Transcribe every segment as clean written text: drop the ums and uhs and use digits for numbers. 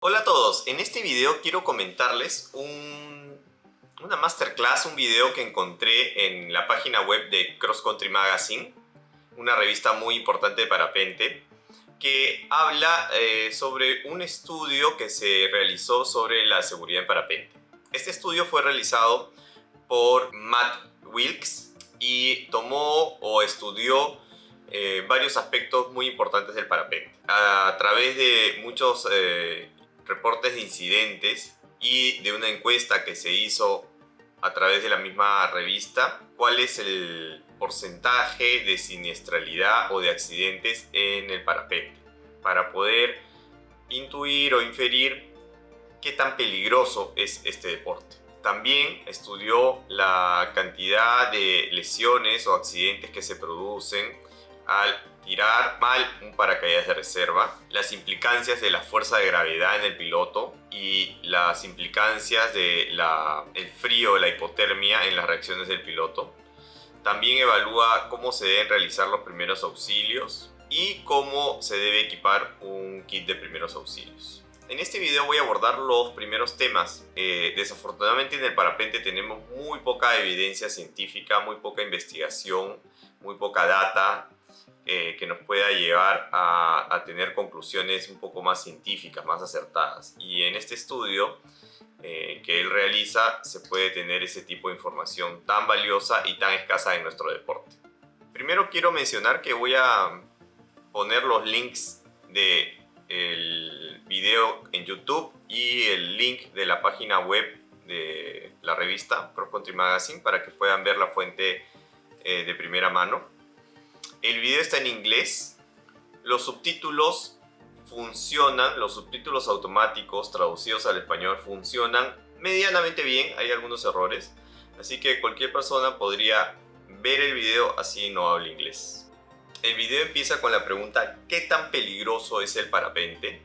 Hola a todos, en este video quiero comentarles una masterclass, un video que encontré en la página web de Cross Country Magazine, una revista muy importante de parapente, que habla sobre un estudio que se realizó sobre la seguridad en parapente. Este estudio fue realizado por Matt Wilks y tomó o estudió varios aspectos muy importantes del parapente a través de muchos reportes de incidentes y de una encuesta que se hizo a través de la misma revista. ¿Cuál es el porcentaje de siniestralidad o de accidentes en el parapente? Para poder intuir o inferir qué tan peligroso es este deporte. También estudió la cantidad de lesiones o accidentes que se producen al tirar mal un paracaídas de reserva, las implicancias de la fuerza de gravedad en el piloto y las implicancias del frío, la hipotermia en las reacciones del piloto. También evalúa cómo se deben realizar los primeros auxilios y cómo se debe equipar un kit de primeros auxilios. En este video voy a abordar los primeros temas. Desafortunadamente en el parapente tenemos muy poca evidencia científica, muy poca investigación, muy poca data que nos pueda llevar a tener conclusiones un poco más científicas, más acertadas. Y en este estudio que él realiza se puede tener ese tipo de información tan valiosa y tan escasa en nuestro deporte. Primero quiero mencionar que voy a poner los links del video en YouTube y el link de la página web de la revista Cross Country Magazine para que puedan ver la fuente de primera mano. El video está en inglés. Los subtítulos funcionan, los subtítulos automáticos traducidos al español funcionan medianamente bien, hay algunos errores, así que cualquier persona podría ver el video así no hable inglés. El video empieza con la pregunta: ¿qué tan peligroso es el parapente?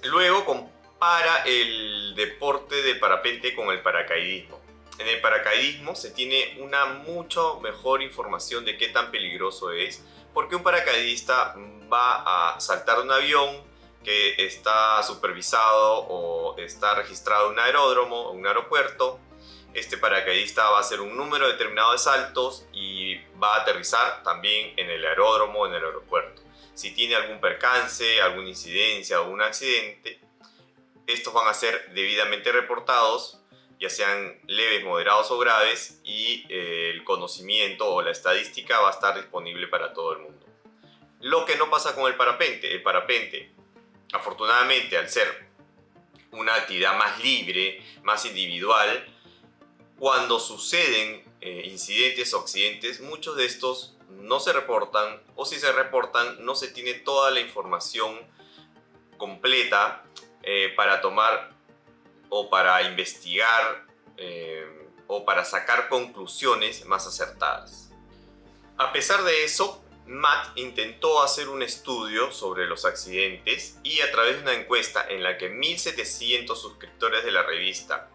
Luego compara el deporte del parapente con el paracaidismo. En el paracaidismo se tiene una mucho mejor información de qué tan peligroso es, porque un paracaidista va a saltar un avión que está supervisado o está registrado en un aeródromo o un aeropuerto. Este paracaidista va a hacer un número determinado de saltos y va a aterrizar también en el aeródromo o en el aeropuerto. Si tiene algún percance, alguna incidencia o un accidente, estos van a ser debidamente reportados, ya sean leves, moderados o graves, y el conocimiento o la estadística va a estar disponible para todo el mundo. Lo que no pasa con el parapente, afortunadamente, al ser una actividad más libre, más individual, cuando suceden incidentes o accidentes, muchos de estos no se reportan, o si se reportan no se tiene toda la información completa para tomar o para investigar o para sacar conclusiones más acertadas. A pesar de eso, Matt intentó hacer un estudio sobre los accidentes y a través de una encuesta en la que 1.700 suscriptores de la revista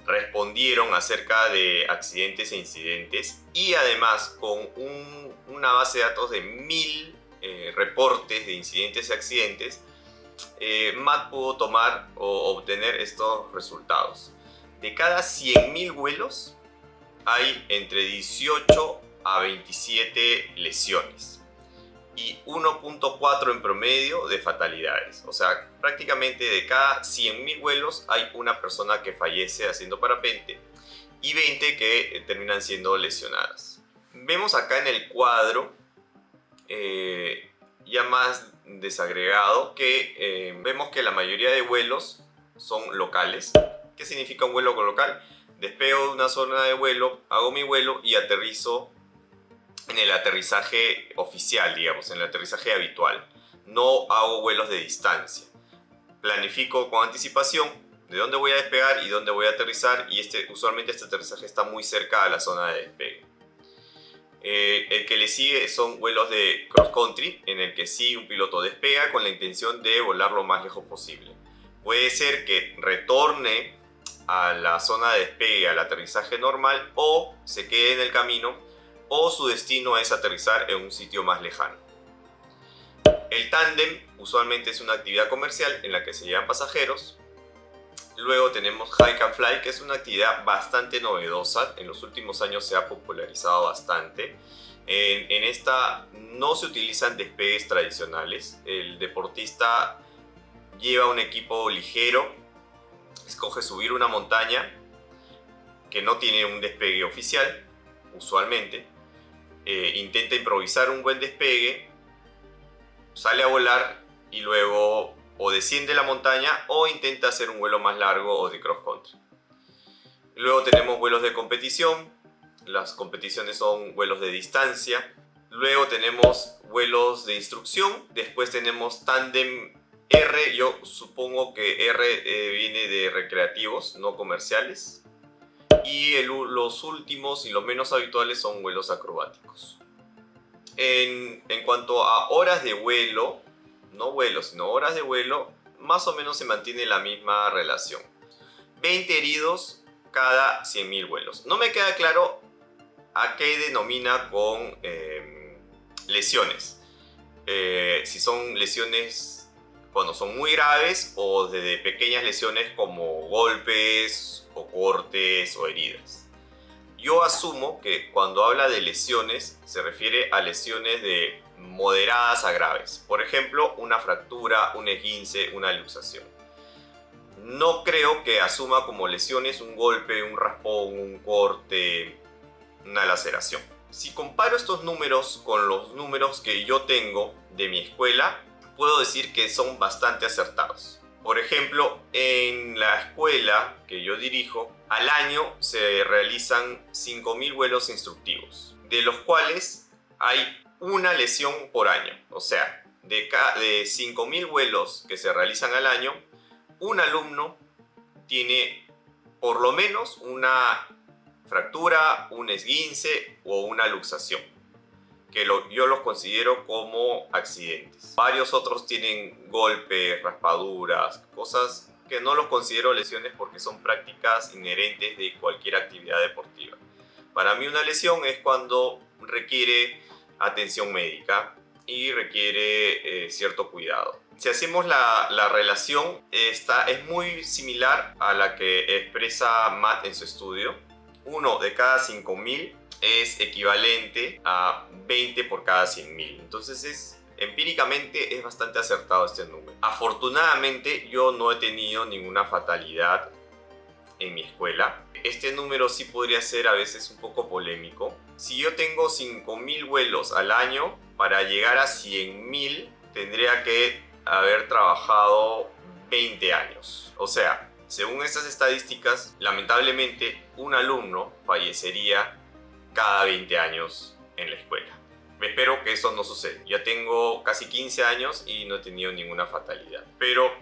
respondieron acerca de accidentes e incidentes, y además con una base de datos de 1.000 reportes de incidentes y accidentes, Matt pudo tomar o obtener estos resultados. De cada 100.000 vuelos hay entre 18 a 27 lesiones y 1.4 en promedio de fatalidades. O sea, prácticamente de cada 100.000 vuelos hay una persona que fallece haciendo parapente y 20 que terminan siendo lesionadas. Vemos acá en el cuadro ya más desagregado que vemos que la mayoría de vuelos son locales. ¿Qué significa un vuelo local? Despego de una zona de vuelo, hago mi vuelo y aterrizo en el aterrizaje oficial, digamos, en el aterrizaje habitual. No hago vuelos de distancia. Planifico con anticipación de dónde voy a despegar y dónde voy a aterrizar, y usualmente este aterrizaje está muy cerca a la zona de despegue. El que le sigue son vuelos de cross country, en el que sí un piloto despega con la intención de volar lo más lejos posible. Puede ser que retorne a la zona de despegue, al aterrizaje normal, o se quede en el camino, o su destino es aterrizar en un sitio más lejano. El tándem usualmente es una actividad comercial en la que se llevan pasajeros. Luego tenemos Hike and Fly, que es una actividad bastante novedosa. En los últimos años se ha popularizado bastante. En esta no se utilizan despegues tradicionales. El deportista lleva un equipo ligero, escoge subir una montaña que no tiene un despegue oficial, usualmente. Intenta improvisar un buen despegue, sale a volar y luego o desciende la montaña o intenta hacer un vuelo más largo o de cross country. Luego tenemos vuelos de competición. Las competiciones son vuelos de distancia. Luego tenemos vuelos de instrucción. Después tenemos tándem R. Yo supongo que R viene de recreativos, no comerciales. Y los últimos y los menos habituales son vuelos acrobáticos. En cuanto a horas de vuelo, no vuelos, sino horas de vuelo, más o menos se mantiene la misma relación. 20 heridos cada 100.000 vuelos. No me queda claro a qué denomina con lesiones. Si son lesiones cuando son muy graves o desde pequeñas lesiones como golpes o cortes o heridas. Yo asumo que cuando habla de lesiones se refiere a lesiones de moderadas a graves. Por ejemplo, una fractura, un esguince, una luxación. No creo que asuma como lesiones un golpe, un raspón, un corte, una laceración. Si comparo estos números con los números que yo tengo de mi escuela, puedo decir que son bastante acertados. Por ejemplo, en la escuela que yo dirijo, al año se realizan 5.000 vuelos instructivos, de los cuales hay una lesión por año. O sea, de 5.000 vuelos que se realizan al año, un alumno tiene por lo menos una fractura, un esguince o una luxación, que yo los considero como accidentes. Varios otros tienen golpes, raspaduras, cosas que no los considero lesiones porque son prácticas inherentes de cualquier actividad deportiva. Para mí una lesión es cuando requiere atención médica y requiere cierto cuidado. Si hacemos la relación, esta es muy similar a la que expresa Matt en su estudio. 1 de cada 5.000 es equivalente a 20 por cada 100.000. Entonces empíricamente es bastante acertado este número. Afortunadamente yo no he tenido ninguna fatalidad en mi escuela. Este número sí podría ser a veces un poco polémico. Si yo tengo 5.000 vuelos al año, para llegar a 100.000 tendría que haber trabajado 20 años. O sea, según estas estadísticas, lamentablemente un alumno fallecería cada 20 años en la escuela. Espero que eso no suceda. Ya tengo casi 15 años y no he tenido ninguna fatalidad. Pero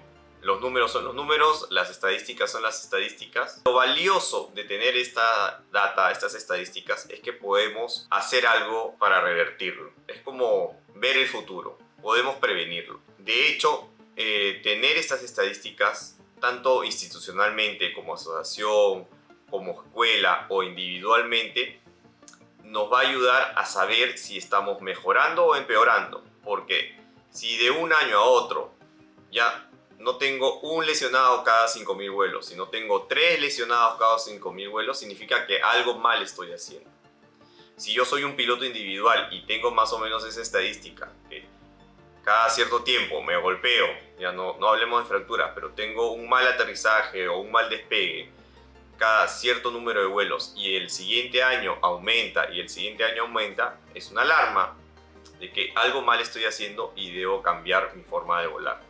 los números son los números, las estadísticas son las estadísticas. Lo valioso de tener esta data, estas estadísticas, es que podemos hacer algo para revertirlo. Es como ver el futuro, podemos prevenirlo. De hecho, tener estas estadísticas, tanto institucionalmente como asociación, como escuela o individualmente, nos va a ayudar a saber si estamos mejorando o empeorando. Porque si de un año a otro ya no tengo un lesionado cada 5.000 vuelos, sino tengo 3 lesionados cada 5.000 vuelos, significa que algo mal estoy haciendo. Si yo soy un piloto individual y tengo más o menos esa estadística, que cada cierto tiempo me golpeo, ya no hablemos de fracturas, pero tengo un mal aterrizaje o un mal despegue cada cierto número de vuelos y el siguiente año aumenta y el siguiente año aumenta, es una alarma de que algo mal estoy haciendo y debo cambiar mi forma de volar.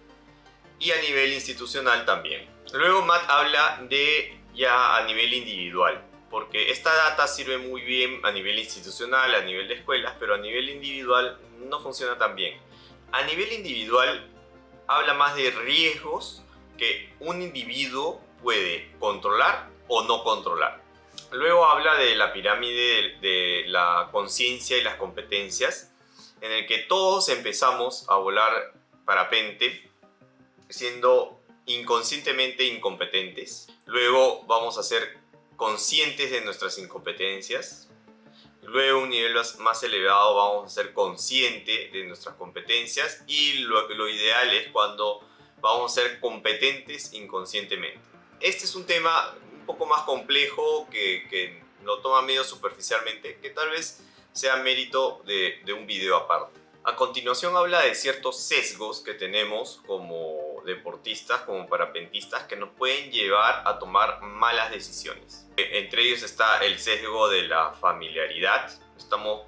Y a nivel institucional también. Luego Matt habla de ya a nivel individual, porque esta data sirve muy bien a nivel institucional, a nivel de escuelas, pero a nivel individual no funciona tan bien. A nivel individual habla más de riesgos que un individuo puede controlar o no controlar. Luego habla de la pirámide de la conciencia y las competencias, en el que todos empezamos a volar parapente siendo inconscientemente incompetentes. Luego vamos a ser conscientes de nuestras incompetencias. Luego, un nivel más elevado, vamos a ser conscientes de nuestras competencias, y lo ideal es cuando vamos a ser competentes inconscientemente. Este es un tema un poco más complejo que lo toma medio superficialmente, que tal vez sea mérito de un video aparte. A continuación habla de ciertos sesgos que tenemos como deportistas, como parapentistas, que nos pueden llevar a tomar malas decisiones. Entre ellos está el sesgo de la familiaridad.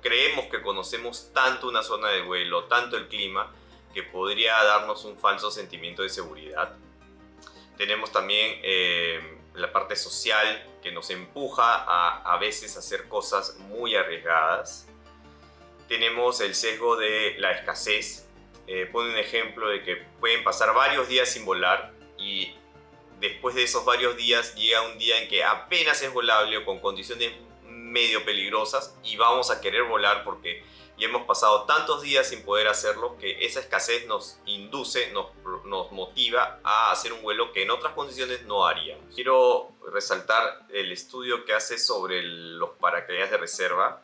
Creemos que conocemos tanto una zona de vuelo, tanto el clima, que podría darnos un falso sentimiento de seguridad. Tenemos también la parte social, que nos empuja a veces a hacer cosas muy arriesgadas. Tenemos el sesgo de la escasez. Pone un ejemplo de que pueden pasar varios días sin volar, y después de esos varios días llega un día en que apenas es volable o con condiciones medio peligrosas, y vamos a querer volar porque ya hemos pasado tantos días sin poder hacerlo, que esa escasez nos induce, nos motiva a hacer un vuelo que en otras condiciones no haríamos. Quiero resaltar el estudio que hace sobre los paracaídas de reserva.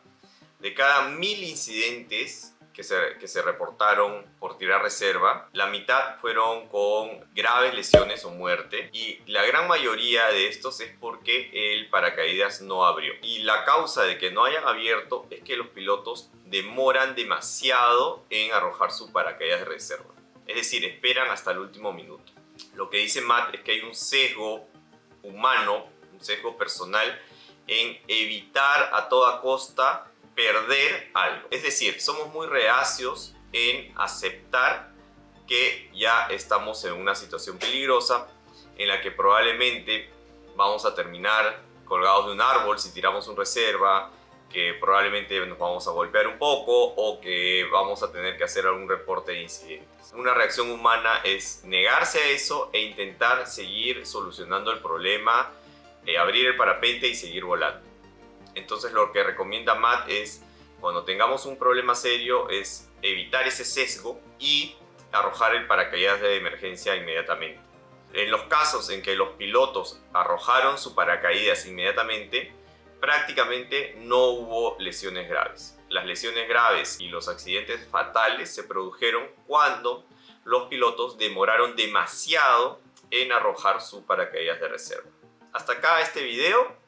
De cada 1000 incidentes que se reportaron por tirar reserva, la mitad fueron con graves lesiones o muerte, y la gran mayoría de estos es porque el paracaídas no abrió. Y la causa de que no hayan abierto es que los pilotos demoran demasiado en arrojar su paracaídas de reserva. Es decir, esperan hasta el último minuto. Lo que dice Matt es que hay un sesgo humano, un sesgo personal, en evitar a toda costa perder algo. Es decir, somos muy reacios en aceptar que ya estamos en una situación peligrosa, en la que probablemente vamos a terminar colgados de un árbol si tiramos un reserva, que probablemente nos vamos a golpear un poco, o que vamos a tener que hacer algún reporte de incidentes. Una reacción humana es negarse a eso e intentar seguir solucionando el problema, abrir el parapente y seguir volando. Entonces, lo que recomienda Matt es, cuando tengamos un problema serio, es evitar ese sesgo y arrojar el paracaídas de emergencia inmediatamente. En los casos en que los pilotos arrojaron su paracaídas inmediatamente, prácticamente no hubo lesiones graves. Las lesiones graves y los accidentes fatales se produjeron cuando los pilotos demoraron demasiado en arrojar su paracaídas de reserva. Hasta acá este video.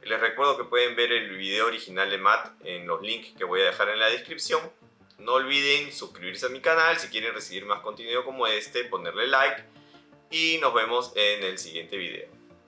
Les recuerdo que pueden ver el video original de Matt en los links que voy a dejar en la descripción. No olviden suscribirse a mi canal si quieren recibir más contenido como este, ponerle like, y nos vemos en el siguiente video.